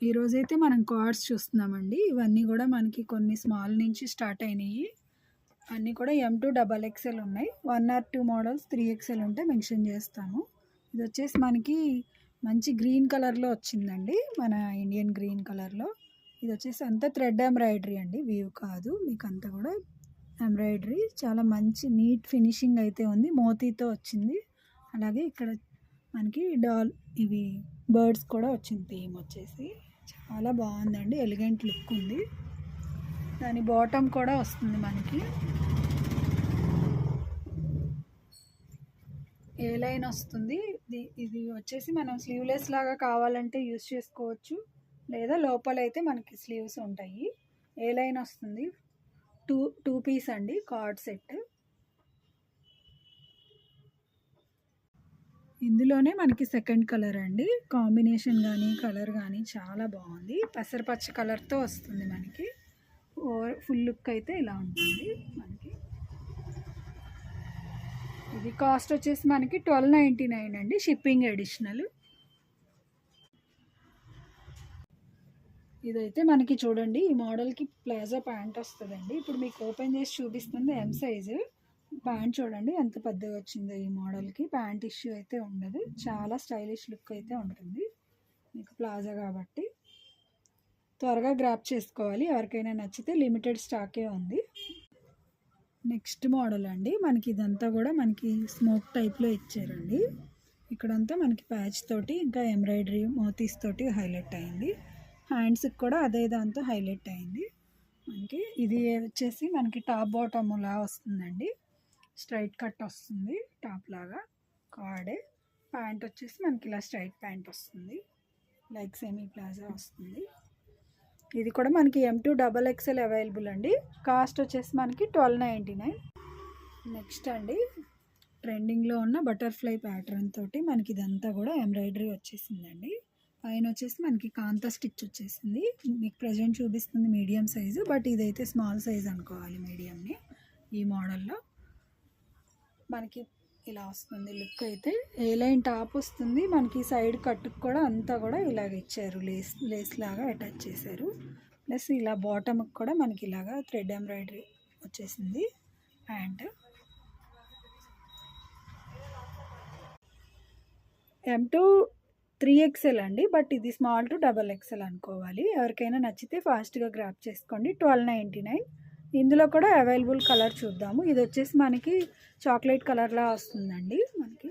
ఈరోజైతే మనం కార్డ్స్ చూస్తున్నామండి. ఇవన్నీ కూడా మనకి కొన్ని స్మాల్ నుంచి స్టార్ట్ అయినాయి. అన్నీ కూడా M2 XXL ఉన్నాయి. 1 or 2 మోడల్స్ 3XL ఉంటే మెన్షన్ చేస్తాము. ఇది వచ్చేసి మనకి మంచి గ్రీన్ కలర్లో వచ్చిందండి, మన ఇండియన్ గ్రీన్ కలర్లో. ఇది వచ్చేసి అంతా థ్రెడ్ ఎంబ్రాయిడరీ అండి, వీవ్ కాదు. మీకు అంతా కూడా ఎంబ్రాయిడరీ చాలా మంచి నీట్ ఫినిషింగ్ అయితే ఉంది. మోతీతో వచ్చింది. అలాగే ఇక్కడ మనకి ఇవి బర్డ్స్ కూడా వచ్చింది. థీమ్ వచ్చేసి చాలా బాగుందండి, ఎలిగెంట్ లుక్ ఉంది. దాని బాటమ్ కూడా వస్తుంది మనకి. ఏ లైన్ వస్తుంది. ఇది వచ్చేసి మనం స్లీవ్లెస్ లాగా కావాలంటే యూస్ చేసుకోవచ్చు, లేదా లోపలైతే మనకి స్లీవ్స్ ఉంటాయి. ఏ లైన్ వస్తుంది. టూ పీస్ అండి కార్డ్ సెట్. ఇందులోనే మనకి సెకండ్ కలర్ అండి. కాంబినేషన్ కానీ కలర్ కానీ చాలా బాగుంది. పెసరపచ్చ కలర్తో వస్తుంది మనకి. ఫుల్ లుక్ అయితే ఇలా ఉంటుంది మనకి. ఇది కాస్ట్ వచ్చేసి మనకి 1299 అండి, షిప్పింగ్ అడిషనల్. ఇదైతే మనకి చూడండి, ఈ మోడల్కి ప్లాజో ప్యాంట్ వస్తుందండి. ఇప్పుడు మీకు ఓపెన్ చేసి చూపిస్తుంది M సైజు. ప్యాంట్ చూడండి ఎంత పెద్దగా వచ్చిందో. ఈ మోడల్కి ప్యాంట్ ఇష్యూ అయితే ఉండదు. చాలా స్టైలిష్ లుక్ అయితే ఉంటుంది మీకు, ప్లాజో కాబట్టి. త్వరగా గ్రాప్ చేసుకోవాలి, ఎవరికైనా నచ్చితే. లిమిటెడ్ స్టాకే ఉంది. నెక్స్ట్ మోడల్ అండి, మనకి ఇదంతా కూడా మనకి స్మోక్ టైప్లో ఇచ్చారండి. ఇక్కడంతా మనకి ప్యాచ్ తోటి ఇంకా ఎంబ్రాయిడరీ మోతీస్ తోటి హైలైట్ అయింది. హ్యాండ్స్కి కూడా అదే దాంతో హైలైట్ అయింది మనకి. ఇది వచ్చేసి మనకి టాప్ బాటమ్ లా వస్తుందండి. స్ట్రైట్ కట్ వస్తుంది టాప్ లాగా. కార్డే ప్యాంట్ వచ్చేసి మనకి ఇలా స్ట్రైట్ ప్యాంట్ వస్తుంది, లైక్ సెమీ ప్లాజా వస్తుంది. ఇది కూడా మనకి M2 XXL అవైలబుల్ అండి. కాస్ట్ వచ్చేసి మనకి 1299. నెక్స్ట్ అండి, ట్రెండింగ్లో ఉన్న బటర్ఫ్లై ప్యాటర్న్ తోటి మనకి ఇదంతా కూడా ఎంబ్రాయిడరీ వచ్చేసిందండి. పైన వచ్చేసి మనకి కాంతా స్టిచ్ వచ్చేసింది. మీకు ప్రజెంట్ చూపిస్తుంది మీడియం సైజు, బట్ ఇదైతే స్మాల్ సైజ్ అనుకోవాలి మీడియంని. ఈ మోడల్లో మనకి ఇలా వస్తుంది లుక్ అయితే. ఏ లైన్ టాప్ వస్తుంది మనకి. సైడ్ కట్టుకు కూడా అంతా కూడా ఇలాగ ఇచ్చారు, లేస్ లాగా అటాచ్ చేశారు. ప్లస్ ఇలా బాటమ్కి కూడా మనకి ఇలాగా థ్రెడ్ ఎంబ్రాయిడరీ వచ్చేసింది. ప్యాంట్ M2 3XL అండి, బట్ ఇది స్మాల్ టు XXL అనుకోవాలి. ఎవరికైనా నచ్చితే ఫాస్ట్గా గ్రాప్ చేసుకోండి. 1299. ఇందులో కూడా అవైలబుల్ కలర్ చూద్దాము. ఇది వచ్చేసి మనకి చాక్లెట్ కలర్లా వస్తుందండి మనకి.